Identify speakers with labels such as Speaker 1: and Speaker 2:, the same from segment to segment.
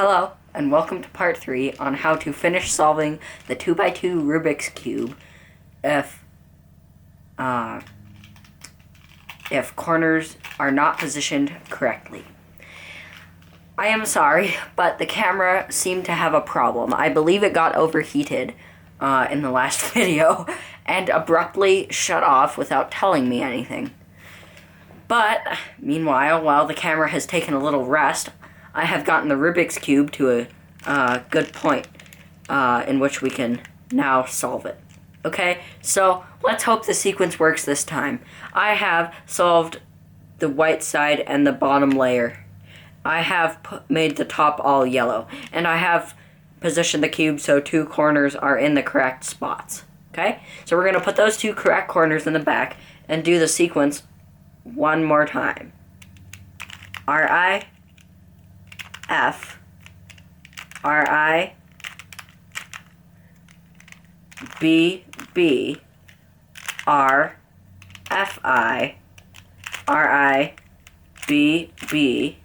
Speaker 1: Hello, and welcome to part 3 on how to finish solving the 2x2 Rubik's Cube if corners are not positioned correctly. I am sorry, but the camera seemed to have a problem. I believe it got overheated in the last video and abruptly shut off without telling me anything. But, meanwhile, while the camera has taken a little rest, I have gotten the Rubik's Cube to a good point in which we can now solve it. Okay, so let's hope the sequence works this time. I have solved the white side and the bottom layer. I have made the top all yellow, and I have positioned the cube so two corners are in the correct spots. Okay, so we're going to put those two correct corners in the back and do the sequence one more time. R-I, F, R-I, B, B, R, F, I, R-I, B, B,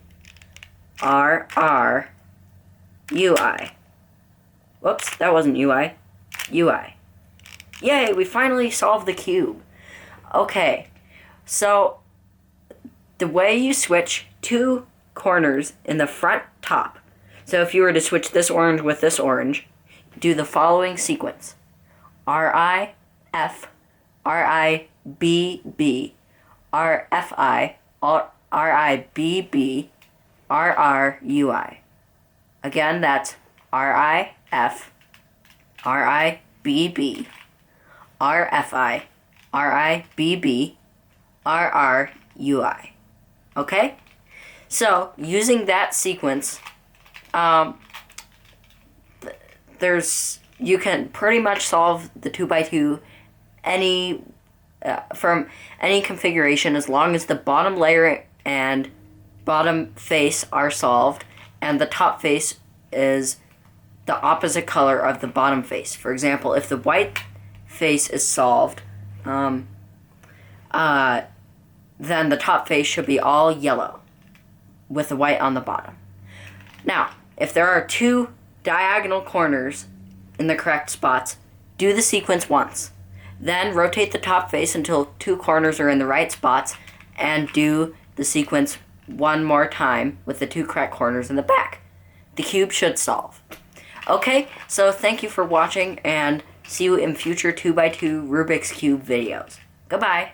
Speaker 1: R, R, U-I. Whoops, that wasn't U-I. U-I. Yay, we finally solved the cube. Okay, so the way you switch two corners in the front top. So if you were to switch this orange with this orange, do the following sequence. R-I, F, R-I, B, B, R, F-I, R-I, B, B, R-R, U-I. Again, that's R-I, F, R-I, B, B, R-F-I, R-I, B, B, R-R, U-I. Okay? So, using that sequence, you can pretty much solve the 2x2 from any configuration as long as the bottom layer and bottom face are solved and the top face is the opposite color of the bottom face. For example, if the white face is solved, then the top face should be all yellow with the white on the bottom. Now, if there are two diagonal corners in the correct spots, do the sequence once. Then rotate the top face until two corners are in the right spots and do the sequence one more time with the two correct corners in the back. The cube should solve. Okay, so thank you for watching and see you in future 2x2 Rubik's Cube videos. Goodbye.